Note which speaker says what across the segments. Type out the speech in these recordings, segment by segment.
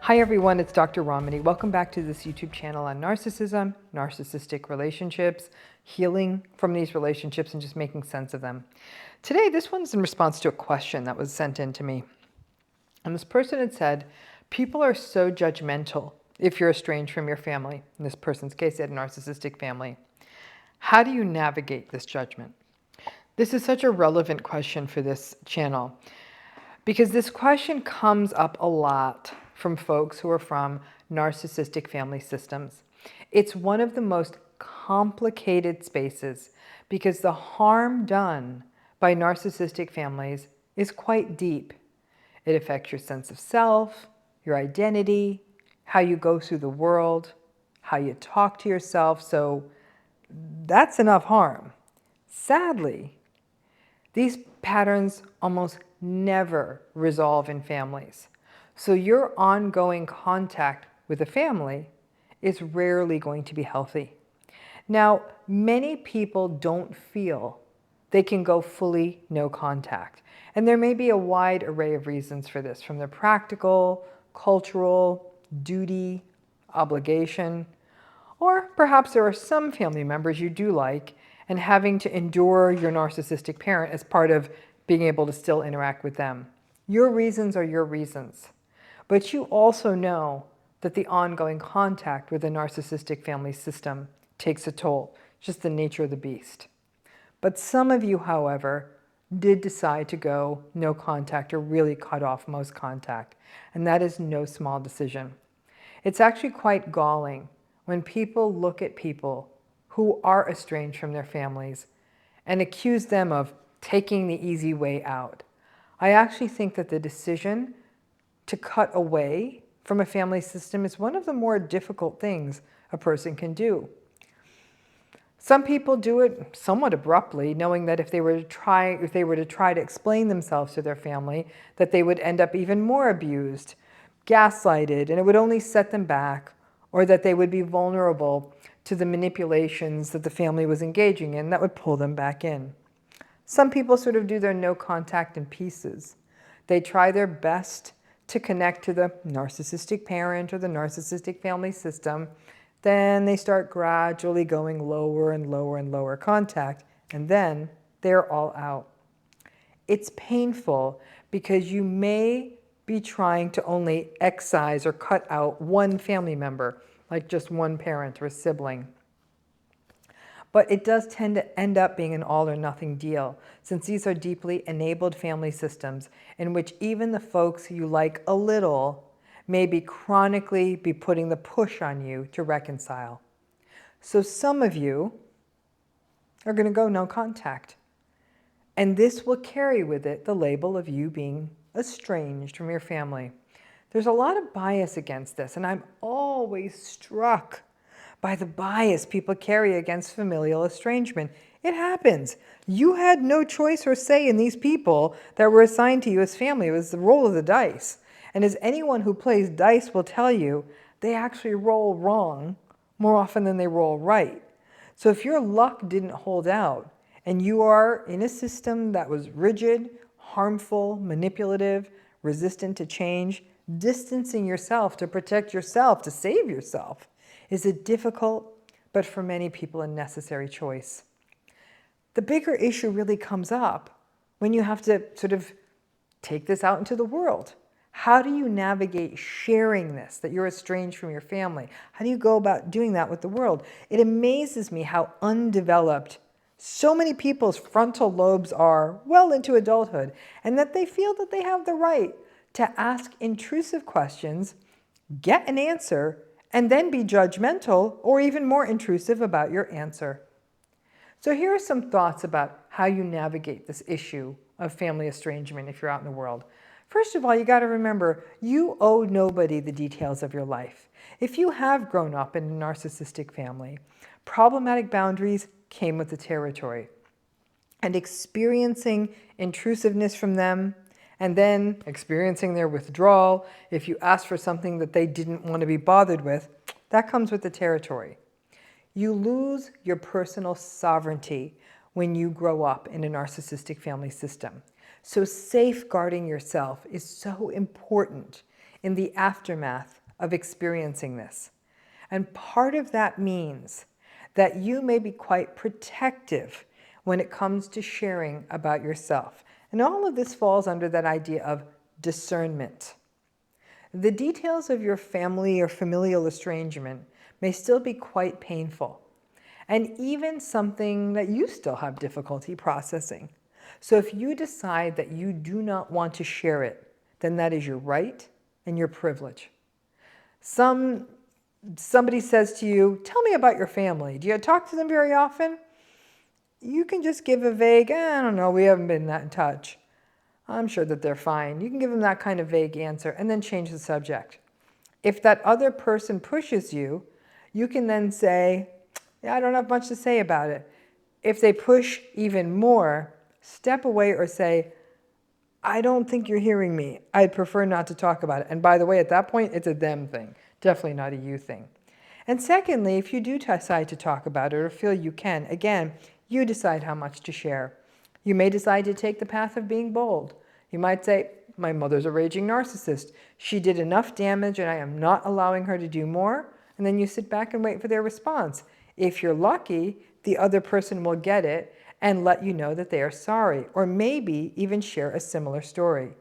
Speaker 1: Hi everyone, it's Dr. Ramani. Welcome back to this YouTube channel on narcissism, narcissistic relationships, healing from these relationships, and just making sense of them. Today, this one's in response to a question that was sent in to me. And this person had said, people are so judgmental if you're estranged from your family. In this person's case, they had a narcissistic family. How do you navigate this judgment? This is such a relevant question for this channel because this question comes up a lot from folks who are from narcissistic family systems. It's one of the most complicated spaces because the harm done by narcissistic families is quite deep. It affects your sense of self, your identity, how you go through the world, how you talk to yourself. So that's enough harm. Sadly, these patterns almost never resolve in families. So your ongoing contact with a family is rarely going to be healthy. Now, many people don't feel they can go fully no contact. And there may be a wide array of reasons for this, from the practical, cultural, duty, obligation, or perhaps there are some family members you do like and having to endure your narcissistic parent as part of being able to still interact with them. Your reasons are your reasons. But you also know that the ongoing contact with a narcissistic family system takes a toll, just the nature of the beast. But some of you, however, did decide to go no contact or really cut off most contact, and that is no small decision. It's actually quite galling when people look at people who are estranged from their families and accuse them of taking the easy way out. I actually think that the decision to cut away from a family system is one of the more difficult things a person can do. Some people do it somewhat abruptly, knowing that if they were to try to explain themselves to their family, that they would end up even more abused, gaslighted, and it would only set them back, or that they would be vulnerable to the manipulations that the family was engaging in that would pull them back in. Some people sort of do their no contact in pieces. They try their best to connect to the narcissistic parent or the narcissistic family system. Then they start gradually going lower and lower and lower contact, and then they're all out. It's painful because you may be trying to only excise or cut out one family member, like just one parent or a sibling. But it does tend to end up being an all or nothing deal, since these are deeply enabled family systems in which even the folks you like a little may be chronically putting the push on you to reconcile. So some of you are going to go no contact. And this will carry with it the label of you being estranged from your family. There's a lot of bias against this, and I'm always struck by the bias people carry against familial estrangement. It happens. You had no choice or say in these people that were assigned to you as family. It was the roll of the dice. And as anyone who plays dice will tell you, they actually roll wrong more often than they roll right. So if your luck didn't hold out and you are in a system that was rigid, harmful, manipulative, resistant to change, distancing yourself to protect yourself, to save yourself, is a difficult, but for many people a necessary choice. The bigger issue really comes up when you have to sort of take this out into the world. How do you navigate sharing this, that you're estranged from your family? How do you go about doing that with the world? It amazes me how undeveloped so many people's frontal lobes are well into adulthood, and that they feel that they have the right to ask intrusive questions, get an answer, and then be judgmental or even more intrusive about your answer. So here are some thoughts about how you navigate this issue of family estrangement if you're out in the world. First of all, you got to remember, you owe nobody the details of your life. If you have grown up in a narcissistic family, problematic boundaries came with the territory. And experiencing intrusiveness from them, and then experiencing their withdrawal, if you ask for something that they didn't want to be bothered with, that comes with the territory. You lose your personal sovereignty when you grow up in a narcissistic family system. So safeguarding yourself is so important in the aftermath of experiencing this. And part of that means that you may be quite protective when it comes to sharing about yourself. And all of this falls under that idea of discernment. The details of your family or familial estrangement may still be quite painful, and even something that you still have difficulty processing. So if you decide that you do not want to share it, then that is your right and your privilege. Somebody says to you, tell me about your family. Do you talk to them very often? You can just give a vague, I don't know, we haven't been that in touch. I'm sure that they're fine. You can give them that kind of vague answer and then change the subject. If that other person pushes you, you can then say, yeah, I don't have much to say about it. If they push even more, step away or say, I don't think you're hearing me. I'd prefer not to talk about it. And by the way, at that point, it's a them thing, definitely not a you thing. And secondly, if you do decide to talk about it or feel you can, again, you decide how much to share. You may decide to take the path of being bold. You might say, my mother's a raging narcissist. She did enough damage and I am not allowing her to do more. And then you sit back and wait for their response. If you're lucky, the other person will get it and let you know that they are sorry, or maybe even share a similar story.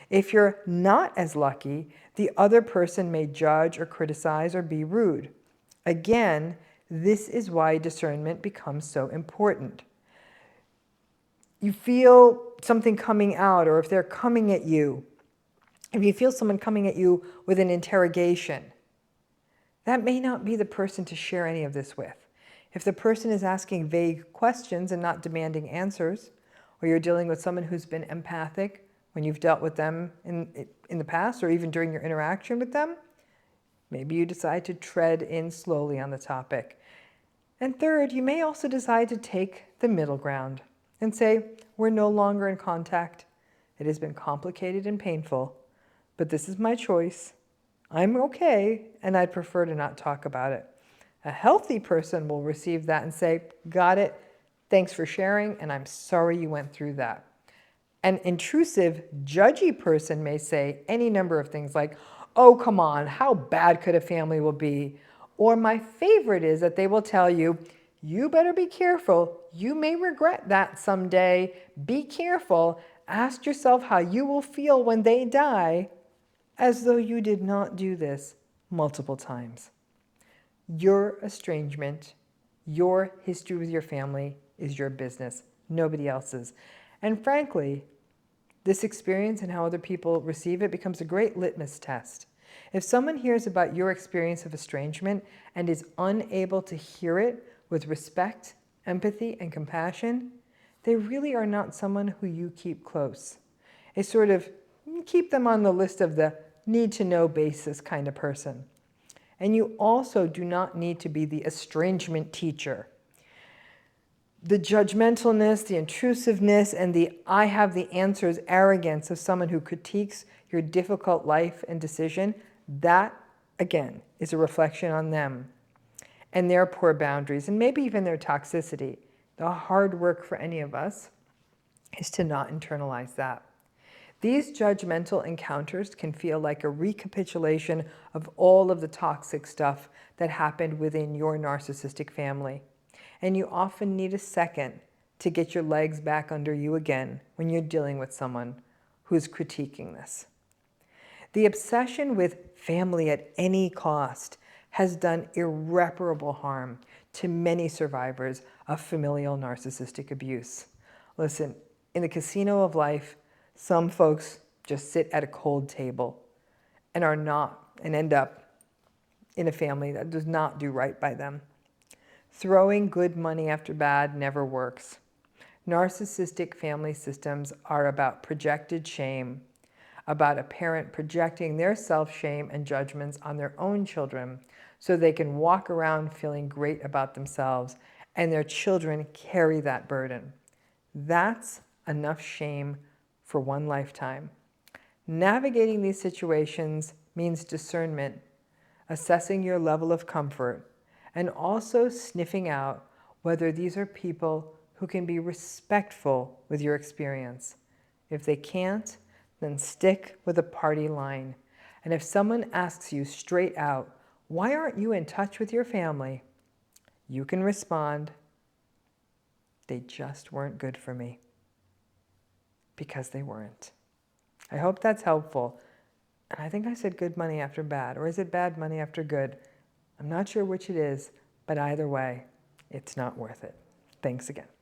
Speaker 1: If you're not as lucky, the other person may judge or criticize or be rude. Again, this is why discernment becomes so important. You feel something coming out, or if they're coming at you, if you feel someone coming at you with an interrogation, that may not be the person to share any of this with. If the person is asking vague questions and not demanding answers, or you're dealing with someone who's been empathic when you've dealt with them in the past, or even during your interaction with them, maybe you decide to tread in slowly on the topic. And third, you may also decide to take the middle ground and say, we're no longer in contact. It has been complicated and painful, but this is my choice. I'm okay, and I'd prefer to not talk about it. A healthy person will receive that and say, got it, thanks for sharing, and I'm sorry you went through that. An intrusive, judgy person may say any number of things like, oh, come on, how bad could a family will be? Or my favorite is that they will tell you, you better be careful. You may regret that someday. Be careful. Ask yourself how you will feel when they die, as though you did not do this multiple times. Your estrangement, your history with your family is your business, nobody else's. And frankly, this experience and how other people receive it becomes a great litmus test. If someone hears about your experience of estrangement and is unable to hear it with respect, empathy, and compassion, they really are not someone who you keep close. A sort of keep them on the list of the need-to-know basis kind of person. And you also do not need to be the estrangement teacher. The judgmentalness, the intrusiveness, and the I have the answers arrogance of someone who critiques your difficult life and decision, that, again, is a reflection on them and their poor boundaries, and maybe even their toxicity. The hard work for any of us is to not internalize that. These judgmental encounters can feel like a recapitulation of all of the toxic stuff that happened within your narcissistic family. And you often need a second to get your legs back under you again when you're dealing with someone who's critiquing this. The obsession with family at any cost has done irreparable harm to many survivors of familial narcissistic abuse. Listen, in the casino of life, some folks just sit at a cold table and end up in a family that does not do right by them. Throwing good money after bad never works. Narcissistic family systems are about projected shame, about a parent projecting their self-shame and judgments on their own children so they can walk around feeling great about themselves and their children carry that burden. That's enough shame for one lifetime. Navigating these situations means discernment, assessing your level of comfort, and also sniffing out whether these are people who can be respectful with your experience. If they can't, then stick with a party line And if someone asks you straight out, why aren't you in touch with your family? You can respond, they just weren't good for me. Because they weren't. I hope that's helpful. And I think I said good money after bad, or is it bad money after good? I'm not sure which it is, but either way, it's not worth it. Thanks again.